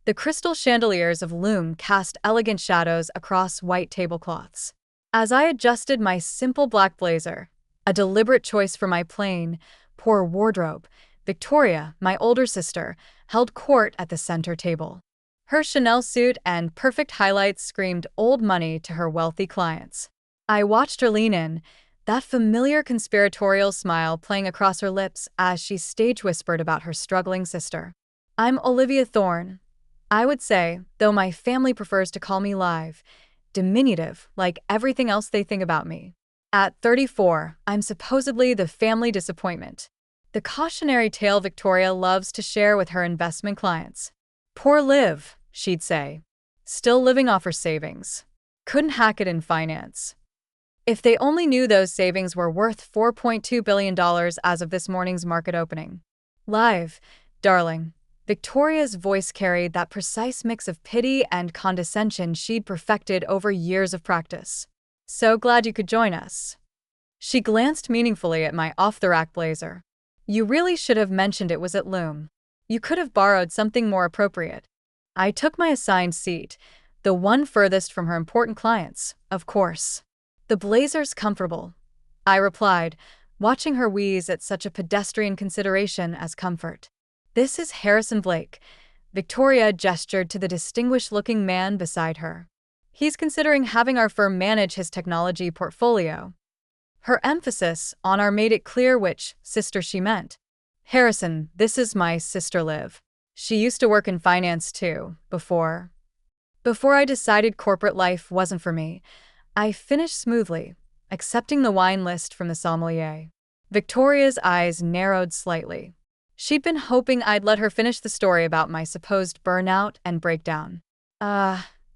The crystal chandeliers of Loom cast elegant shadows across white tablecloths. As I adjusted my simple black blazer, a deliberate choice for my plain, poor wardrobe, Victoria, my older sister, held court at the center table. Her Chanel suit and perfect highlights screamed old money to her wealthy clients. I watched her lean in, that familiar conspiratorial smile playing across her lips as she stage whispered about her struggling sister. "I'm Olivia Thorne, I would say, though my family prefers to call me Live, diminutive, like everything else they think about me. At 34, I'm supposedly the family disappointment. The cautionary tale Victoria loves to share with her investment clients. Poor Liv, she'd say. Still living off her savings. Couldn't hack it in finance. If they only knew those savings were worth $4.2 billion as of this morning's market opening. Live, darling." Victoria's voice carried that precise mix of pity and condescension she'd perfected over years of practice. "So glad you could join us." She glanced meaningfully at my off-the-rack blazer. "You really should have mentioned it was at Loom. You could have borrowed something more appropriate." I took my assigned seat, the one furthest from her important clients, of course. "The blazer's comfortable," I replied, watching her wheeze at such a pedestrian consideration as comfort. "This is Harrison Blake." Victoria gestured to the distinguished-looking man beside her. "He's considering having our firm manage his technology portfolio." Her emphasis on our made it clear which sister she meant. "Harrison, this is my sister Liv. She used to work in finance too, before I decided corporate life wasn't for me." I finished smoothly, accepting the wine list from the sommelier. Victoria's eyes narrowed slightly. She'd been hoping I'd let her finish the story about my supposed burnout and breakdown.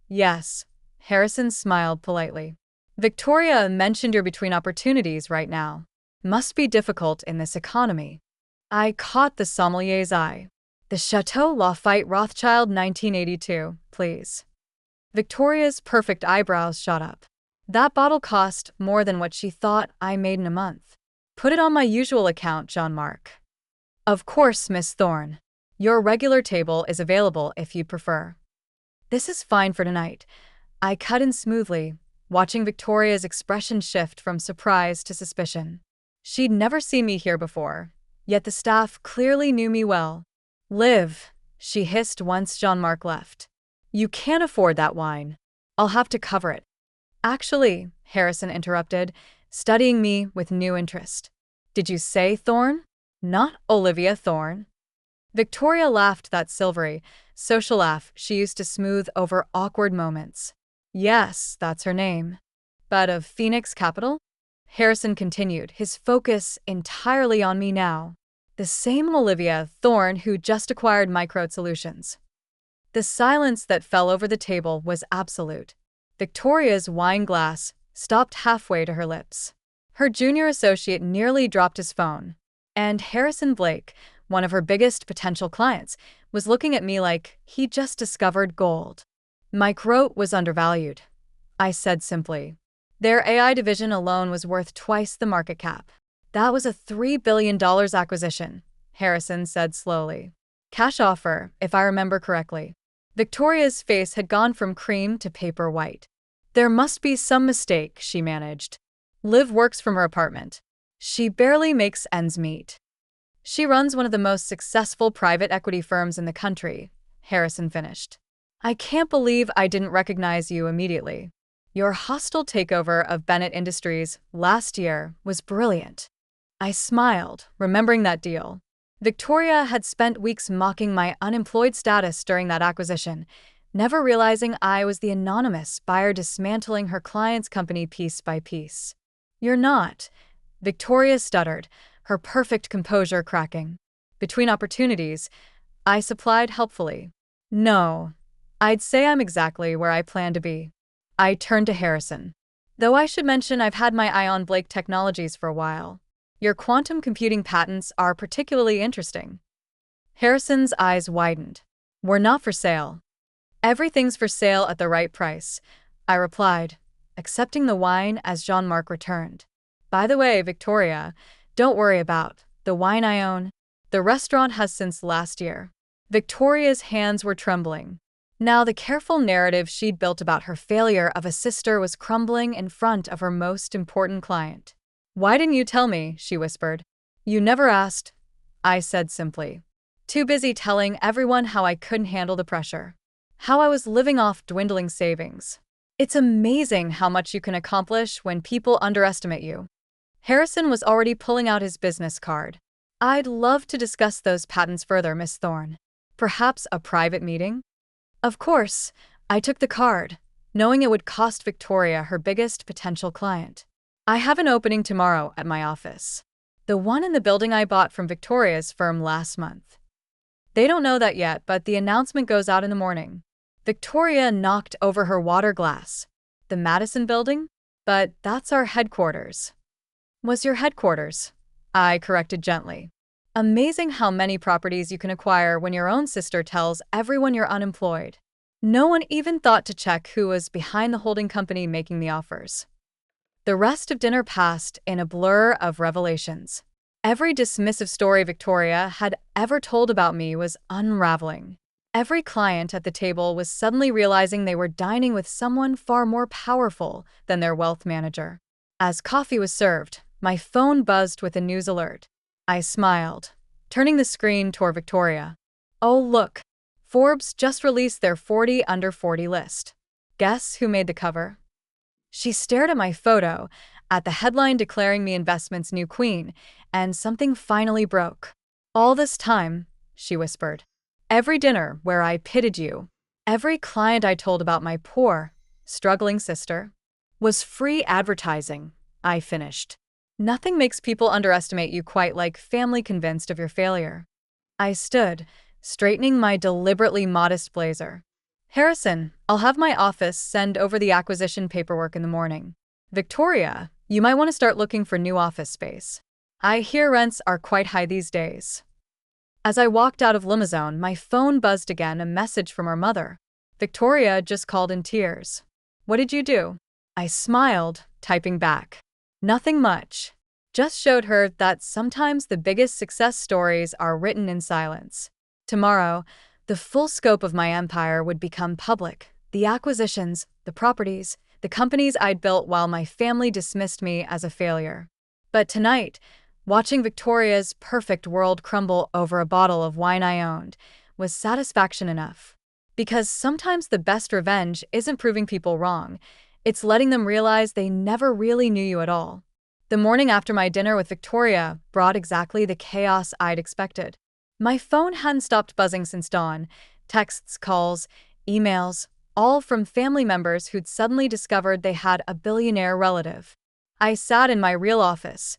Yes," Harrison smiled politely. "Victoria mentioned you're between opportunities right now. Must be difficult in this economy." I caught the sommelier's eye. "The Chateau Lafite Rothschild 1982, please." Victoria's perfect eyebrows shot up. That bottle cost more than what she thought I made in a month. "Put it on my usual account, Jean-Marc." "Of course, Miss Thorne. Your regular table is available if you'd prefer." "This is fine for tonight." I cut in smoothly, watching Victoria's expression shift from surprise to suspicion. She'd never seen me here before, yet the staff clearly knew me well. "Liv," she hissed once Jean-Marc left. "You can't afford that wine. I'll have to cover it." "Actually," Harrison interrupted, studying me with new interest. "Did you say Thorne? Not Olivia Thorne?" Victoria laughed that silvery, social laugh she used to smooth over awkward moments. "Yes, that's her name." "But of Phoenix Capital?" Harrison continued, his focus entirely on me now. "The same Olivia Thorne who just acquired Microte Solutions." The silence that fell over the table was absolute. Victoria's wine glass stopped halfway to her lips. Her junior associate nearly dropped his phone. And Harrison Blake, one of her biggest potential clients, was looking at me like he'd just discovered gold. "Microte was undervalued," I said simply. "Their AI division alone was worth twice the market cap." "That was a $3 billion acquisition," Harrison said slowly. "Cash offer, if I remember correctly." Victoria's face had gone from cream to paper white. "There must be some mistake," she managed. "Liv works from her apartment. She barely makes ends meet. She runs one of the most successful private equity firms in the country," Harrison finished. "I can't believe I didn't recognize you immediately. Your hostile takeover of Bennett Industries last year was brilliant." I smiled, remembering that deal. Victoria had spent weeks mocking my unemployed status during that acquisition, never realizing I was the anonymous buyer dismantling her client's company piece by piece. "You're not," Victoria stuttered, her perfect composure cracking. "Between opportunities," I supplied helpfully. "No, I'd say I'm exactly where I plan to be." I turned to Harrison. "Though I should mention I've had my eye on Blake Technologies for a while. Your quantum computing patents are particularly interesting." Harrison's eyes widened. "We're not for sale." "Everything's for sale at the right price," I replied, accepting the wine as Jean-Marc returned. "By the way, Victoria, don't worry about the wine I own. The restaurant has since last year." Victoria's hands were trembling. Now the careful narrative she'd built about her failure of a sister was crumbling in front of her most important client. "Why didn't you tell me?" she whispered. "You never asked," I said simply. Too busy telling everyone how I couldn't handle the pressure. How I was living off dwindling savings. It's amazing how much you can accomplish when people underestimate you. Harrison was already pulling out his business card. "I'd love to discuss those patents further, Miss Thorne. Perhaps a private meeting?" Of course, I took the card, knowing it would cost Victoria her biggest potential client. "I have an opening tomorrow at my office. The one in the building I bought from Victoria's firm last month. They don't know that yet, but the announcement goes out in the morning." Victoria knocked over her water glass. "The Madison building? But that's our headquarters." "Was your headquarters?" I corrected gently. Amazing how many properties you can acquire when your own sister tells everyone you're unemployed. No one even thought to check who was behind the holding company making the offers. The rest of dinner passed in a blur of revelations. Every dismissive story Victoria had ever told about me was unraveling. Every client at the table was suddenly realizing they were dining with someone far more powerful than their wealth manager. As coffee was served, my phone buzzed with a news alert. I smiled, turning the screen toward Victoria. "Oh, look. Forbes just released their 40 under 40 list. Guess who made the cover?" She stared at my photo, at the headline declaring me investment's new queen, and something finally broke. "All this time," she whispered. "Every dinner where I pitied you, every client I told about my poor, struggling sister, was free advertising," I finished. "Nothing makes people underestimate you quite like family convinced of your failure." I stood, straightening my deliberately modest blazer. "Harrison, I'll have my office send over the acquisition paperwork in the morning. Victoria, you might want to start looking for new office space. I hear rents are quite high these days." As I walked out of Limousine, my phone buzzed again, a message from our mother. Victoria just called in tears. "What did you do?" I smiled, typing back. "Nothing much. Just showed her that sometimes the biggest success stories are written in silence." Tomorrow, the full scope of my empire would become public. The acquisitions, the properties, the companies I'd built while my family dismissed me as a failure. But tonight, watching Victoria's perfect world crumble over a bottle of wine I owned was satisfaction enough. Because sometimes the best revenge isn't proving people wrong. It's letting them realize they never really knew you at all. The morning after my dinner with Victoria brought exactly the chaos I'd expected. My phone hadn't stopped buzzing since dawn. Texts, calls, emails, all from family members who'd suddenly discovered they had a billionaire relative. I sat in my real office.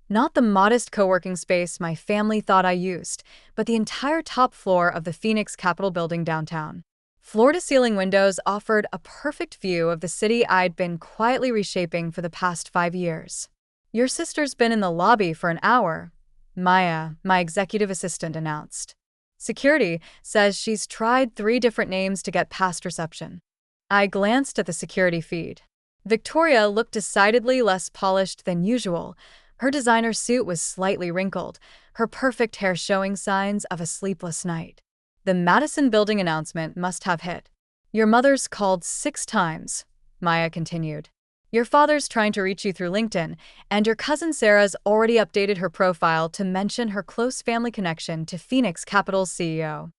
Not the modest co-working space my family thought I used, but the entire top floor of the Phoenix Capitol building downtown. Floor-to-ceiling windows offered a perfect view of the city I'd been quietly reshaping for the past 5 years. "Your sister's been in the lobby for an hour," Maya, my executive assistant, announced. "Security says she's tried 3 different names to get past reception." I glanced at the security feed. Victoria looked decidedly less polished than usual. Her designer suit was slightly wrinkled, her perfect hair showing signs of a sleepless night. The Madison building announcement must have hit. "Your mother's called 6 times, Maya continued. "Your father's trying to reach you through LinkedIn, and your cousin Sarah's already updated her profile to mention her close family connection to Phoenix Capital's CEO.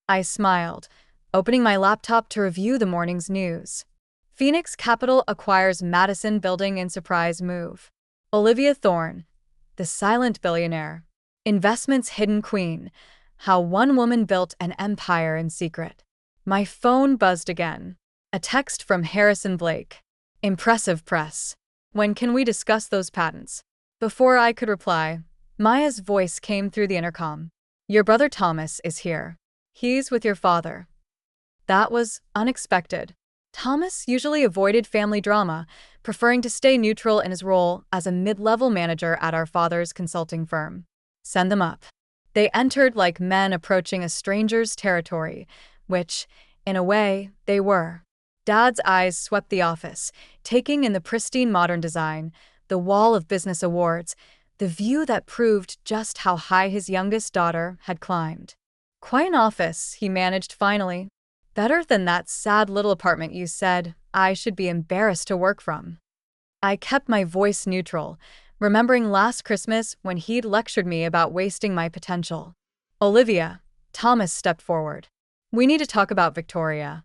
I smiled, opening my laptop to review the morning's news. Phoenix Capital acquires Madison building in surprise move. Olivia Thorne, the silent billionaire. Investment's hidden queen. How one woman built an empire in secret." My phone buzzed again. A text from Harrison Blake. "Impressive press. When can we discuss those patents?" Before I could reply, Maya's voice came through the intercom. "Your brother Thomas is here. He's with your father." That was unexpected. Thomas usually avoided family drama, preferring to stay neutral in his role as a mid-level manager at our father's consulting firm. "Send them up." They entered like men approaching a stranger's territory, which, in a way, they were. Dad's eyes swept the office, taking in the pristine modern design, the wall of business awards, the view that proved just how high his youngest daughter had climbed. Quite an office, he managed finally. Better than that sad little apartment you said I should be embarrassed to work from. I kept my voice neutral, remembering last Christmas when he'd lectured me about wasting my potential. Olivia, Thomas stepped forward. We need to talk about Victoria.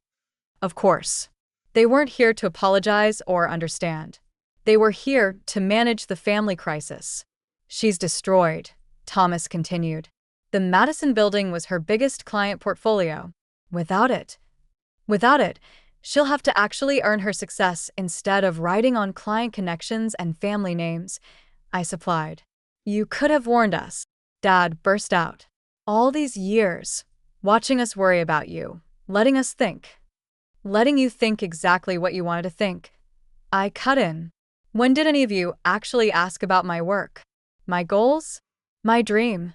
Of course. They weren't here to apologize or understand. They were here to manage the family crisis. She's destroyed, Thomas continued. The Madison building was her biggest client portfolio. Without it, she'll have to actually earn her success instead of riding on client connections and family names, I supplied. You could have warned us, Dad burst out. All these years, watching us worry about you, letting you think exactly what you wanted to think. I cut in. When did any of you actually ask about my work? My goals? My dream?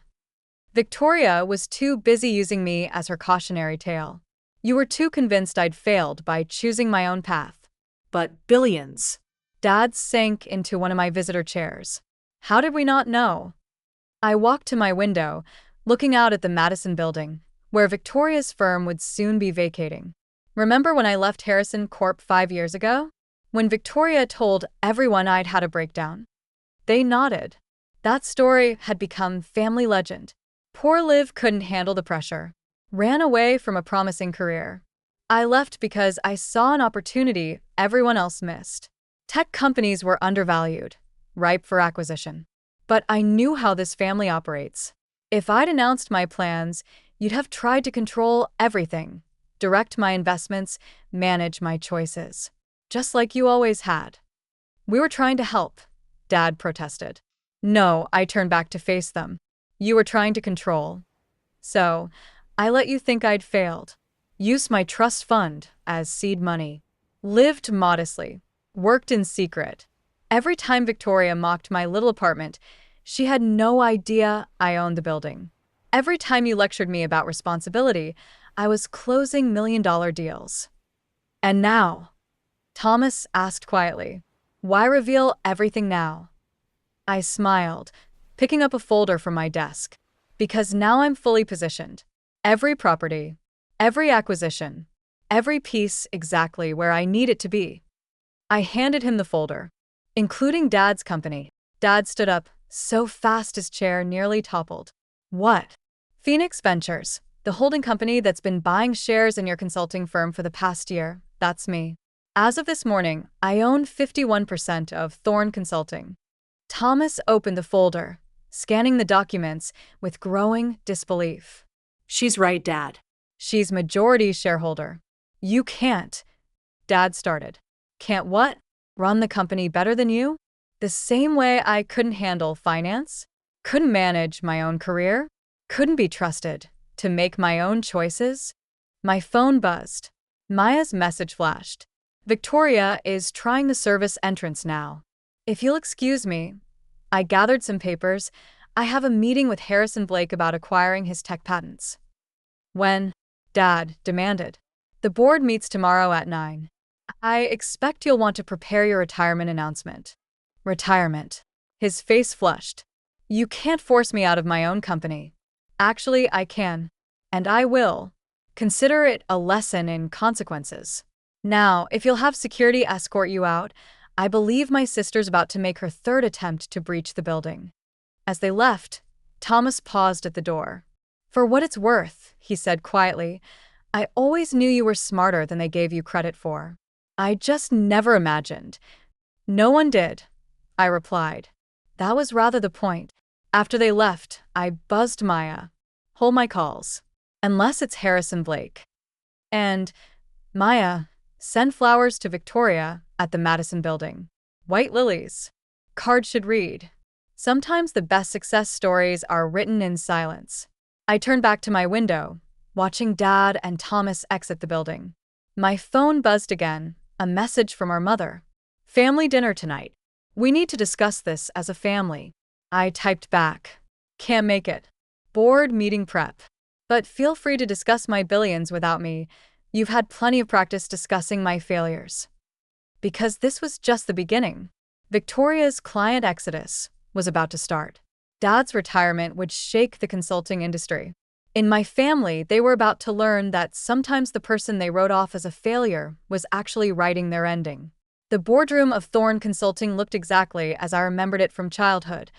Victoria was too busy using me as her cautionary tale. You were too convinced I'd failed by choosing my own path. But billions. Dad sank into one of my visitor chairs. How did we not know? I walked to my window, looking out at the Madison building, where Victoria's firm would soon be vacating. Remember when I left Harrison Corp 5 years ago? When Victoria told everyone I'd had a breakdown? They nodded. That story had become family legend. Poor Liv couldn't handle the pressure. Ran away from a promising career. I left because I saw an opportunity everyone else missed. Tech companies were undervalued, ripe for acquisition. But I knew how this family operates. If I'd announced my plans, you'd have tried to control everything, direct my investments, manage my choices. Just like you always had. We were trying to help, Dad protested. No, I turned back to face them. You were trying to control. So, I let you think I'd failed. Used my trust fund as seed money. Lived modestly. Worked in secret. Every time Victoria mocked my little apartment, she had no idea I owned the building. Every time you lectured me about responsibility, I was closing million-dollar deals. And now? Thomas asked quietly. Why reveal everything now? I smiled, picking up a folder from my desk. Because now I'm fully positioned. Every property, every acquisition, every piece exactly where I need it to be. I handed him the folder, including Dad's company. Dad stood up, so fast his chair nearly toppled. What? Phoenix Ventures, the holding company that's been buying shares in your consulting firm for the past year. That's me. As of this morning, I own 51% of Thorne Consulting. Thomas opened the folder, scanning the documents with growing disbelief. She's right, Dad. She's majority shareholder. You can't. Dad started. Can't what? Run the company better than you? The same way I couldn't handle finance? Couldn't manage my own career? Couldn't be trusted to make my own choices? My phone buzzed. Maya's message flashed. Victoria is trying the service entrance now. If you'll excuse me, I gathered some papers. I have a meeting with Harrison Blake about acquiring his tech patents. When? Dad demanded. The board meets tomorrow at 9. I expect you'll want to prepare your retirement announcement. Retirement. His face flushed. You can't force me out of my own company. Actually, I can. And I will. Consider it a lesson in consequences. Now, if you'll have security escort you out, I believe my sister's about to make her third attempt to breach the building. As they left, Thomas paused at the door. For what it's worth, he said quietly, I always knew you were smarter than they gave you credit for. I just never imagined. No one did, I replied. That was rather the point. After they left, I buzzed Maya. Hold my calls. Unless it's Harrison Blake. And, Maya, send flowers to Victoria at the Madison building. White lilies. Card should read. Sometimes the best success stories are written in silence. I turned back to my window, watching Dad and Thomas exit the building. My phone buzzed again, a message from our mother. Family dinner tonight. We need to discuss this as a family. I typed back. Can't make it. Board meeting prep. But feel free to discuss my billions without me. You've had plenty of practice discussing my failures. Because this was just the beginning. Victoria's client exodus was about to start. Dad's retirement would shake the consulting industry. In my family, they were about to learn that sometimes the person they wrote off as a failure was actually writing their ending. The boardroom of Thorne Consulting looked exactly as I remembered it from childhood,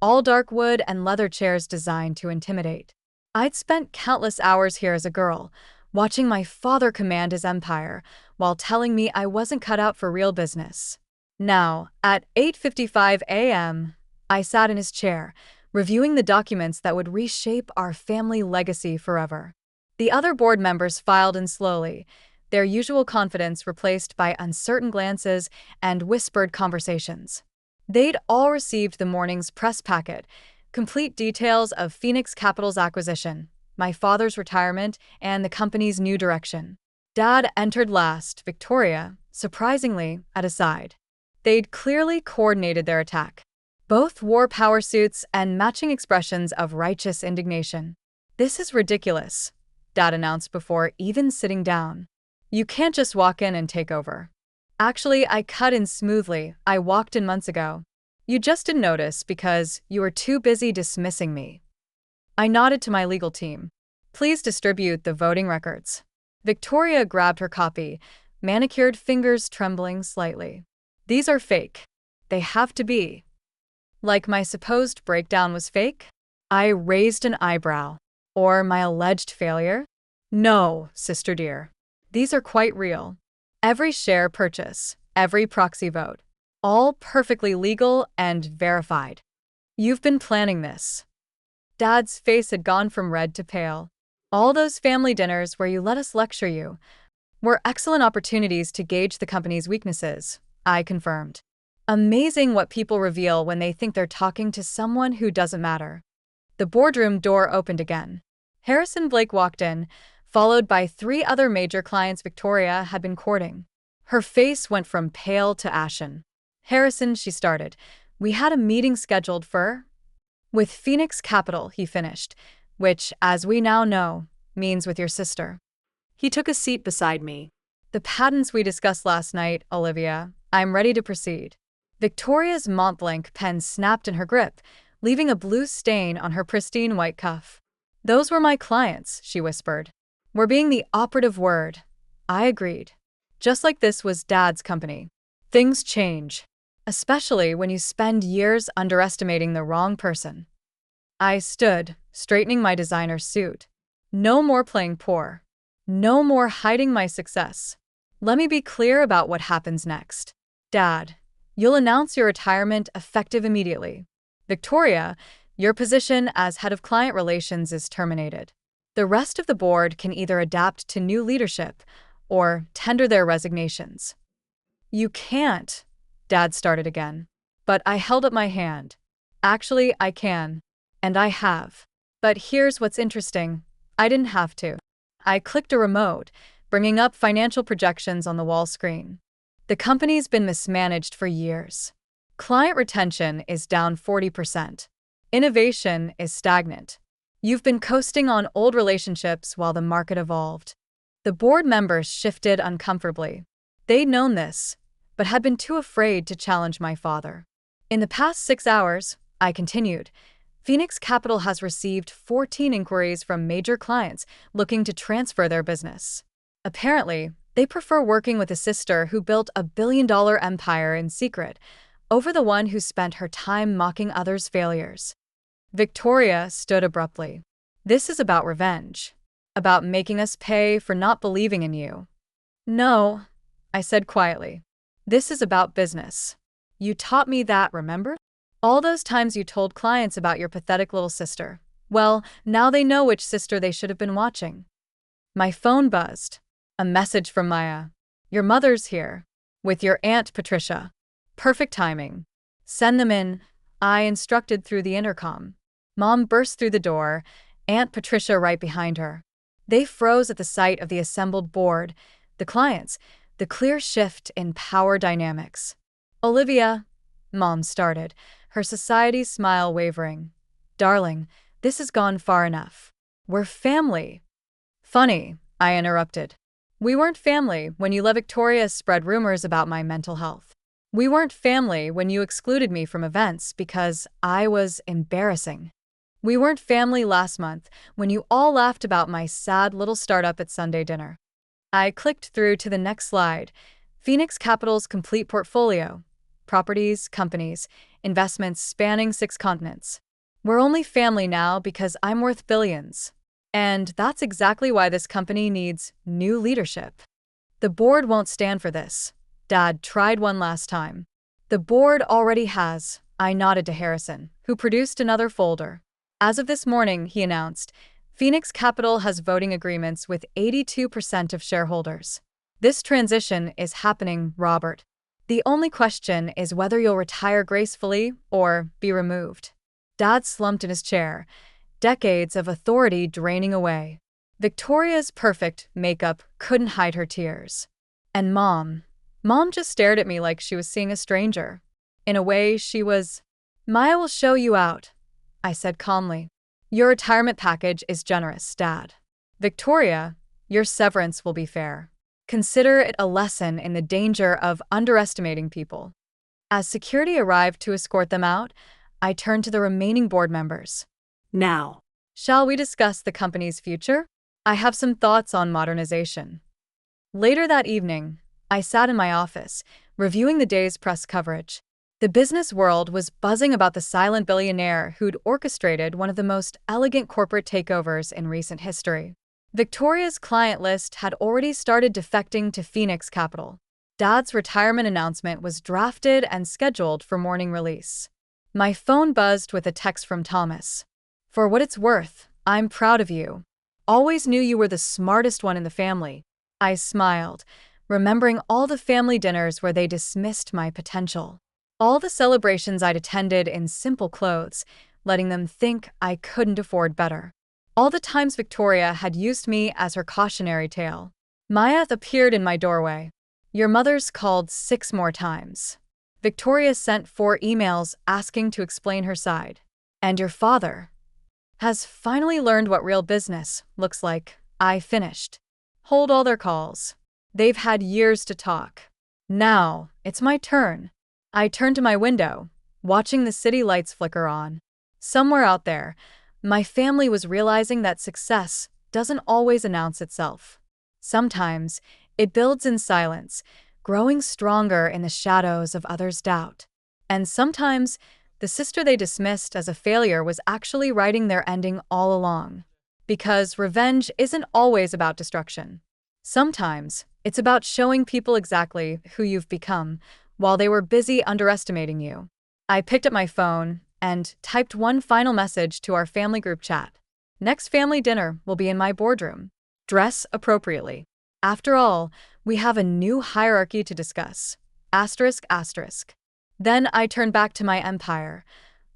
all dark wood and leather chairs designed to intimidate. I'd spent countless hours here as a girl, watching my father command his empire, while telling me I wasn't cut out for real business. Now, at 8:55 a.m., I sat in his chair, reviewing the documents that would reshape our family legacy forever. The other board members filed in slowly, their usual confidence replaced by uncertain glances and whispered conversations. They'd all received the morning's press packet, complete details of Phoenix Capital's acquisition, my father's retirement, and the company's new direction. Dad entered last, Victoria, surprisingly, at his side. They'd clearly coordinated their attack. Both wore power suits and matching expressions of righteous indignation. "This is ridiculous," Dad announced before even sitting down. "You can't just walk in and take over." "Actually, I cut in smoothly. I walked in months ago. You just didn't notice because you were too busy dismissing me." I nodded to my legal team. "Please distribute the voting records." Victoria grabbed her copy, manicured fingers trembling slightly. "These are fake. They have to be." Like my supposed breakdown was fake? I raised an eyebrow. Or my alleged failure? "No, sister dear. These are quite real. Every share purchase, every proxy vote, all perfectly legal and verified. You've been planning this." Dad's face had gone from red to pale. "All those family dinners where you let us lecture you were excellent opportunities to gauge the company's weaknesses," I confirmed. Amazing what people reveal when they think they're talking to someone who doesn't matter. The boardroom door opened again. Harrison Blake walked in, followed by 3 other major clients Victoria had been courting. Her face went from pale to ashen. "Harrison," she started, "we had a meeting scheduled for—" "With Phoenix Capital," he finished, "which, as we now know, means with your sister." He took a seat beside me. "The patents we discussed last night, Olivia. I'm ready to proceed." Victoria's Montblanc pen snapped in her grip, leaving a blue stain on her pristine white cuff. "Those were my clients," she whispered. "We're being the operative word." I agreed. Just like this was Dad's company. Things change. Especially when you spend years underestimating the wrong person. I stood, straightening my designer suit. No more playing poor. No more hiding my success. Let me be clear about what happens next. Dad, you'll announce your retirement effective immediately. Victoria, your position as head of client relations is terminated. The rest of the board can either adapt to new leadership or tender their resignations. "You can't," Dad started again. But I held up my hand. "Actually, I can. And I have. But here's what's interesting. I didn't have to." I clicked a remote, bringing up financial projections on the wall screen. The company's been mismanaged for years. Client retention is down 40%. Innovation is stagnant. You've been coasting on old relationships while the market evolved. The board members shifted uncomfortably. They'd known this, but had been too afraid to challenge my father. "In the past 6 hours," I continued, "Phoenix Capital has received 14 inquiries from major clients looking to transfer their business. Apparently, they prefer working with a sister who built a billion-dollar empire in secret over the one who spent her time mocking others' failures." Victoria stood abruptly. "This is about revenge. About making us pay for not believing in you." "No," I said quietly. "This is about business. You taught me that, remember? All those times you told clients about your pathetic little sister. Well, now they know which sister they should have been watching." My phone buzzed. A message from Maya. "Your mother's here. With your Aunt Patricia. Perfect timing. Send them in," I instructed through the intercom. Mom burst through the door, Aunt Patricia right behind her. They froze at the sight of the assembled board, the clients, the clear shift in power dynamics. "Olivia," Mom started, her society smile wavering. "Darling, this has gone far enough. We're family." "Funny," I interrupted. "We weren't family when you let Victoria spread rumors about my mental health. We weren't family when you excluded me from events because I was embarrassing." We weren't family last month when you all laughed about my sad little startup at Sunday dinner. I clicked through to the next slide. Phoenix Capital's complete portfolio. Properties, companies, investments spanning 6 continents. We're only family now because I'm worth billions. And that's exactly why this company needs new leadership. The board won't stand for this. Dad tried one last time. The board already has. I nodded to Harrison, who produced another folder. As of this morning, he announced, Phoenix Capital has voting agreements with 82% of shareholders. This transition is happening, Robert. The only question is whether you'll retire gracefully or be removed. Dad slumped in his chair, decades of authority draining away. Victoria's perfect makeup couldn't hide her tears. And Mom just stared at me like she was seeing a stranger. In a way, she was. Maya will show you out, I said calmly. Your retirement package is generous, Dad. Victoria, your severance will be fair. Consider it a lesson in the danger of underestimating people. As security arrived to escort them out, I turned to the remaining board members. Now, shall we discuss the company's future? I have some thoughts on modernization. Later that evening, I sat in my office, reviewing the day's press coverage. The business world was buzzing about the silent billionaire who'd orchestrated one of the most elegant corporate takeovers in recent history. Victoria's client list had already started defecting to Phoenix Capital. Dad's retirement announcement was drafted and scheduled for morning release. My phone buzzed with a text from Thomas. For what it's worth, I'm proud of you. Always knew you were the smartest one in the family. I smiled, remembering all the family dinners where they dismissed my potential. All the celebrations I'd attended in simple clothes, letting them think I couldn't afford better. All the times Victoria had used me as her cautionary tale. Maya appeared in my doorway. Your mother's called 6 more times. Victoria sent 4 emails asking to explain her side. And your father has finally learned what real business looks like. I finished. Hold all their calls. They've had years to talk. Now, it's my turn. I turned to my window, watching the city lights flicker on. Somewhere out there, my family was realizing that success doesn't always announce itself. Sometimes, it builds in silence, growing stronger in the shadows of others' doubt. And sometimes, the sister they dismissed as a failure was actually writing their ending all along. Because revenge isn't always about destruction. Sometimes, it's about showing people exactly who you've become, while they were busy underestimating you. I picked up my phone and typed one final message to our family group chat. Next family dinner will be in my boardroom. Dress appropriately. After all, we have a new hierarchy to discuss. Asterisk, asterisk. Then I turned back to my empire,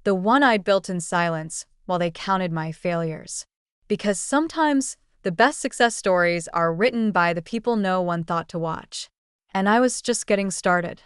the one I'd built in silence while they counted my failures. Because sometimes the best success stories are written by the people no one thought to watch. And I was just getting started.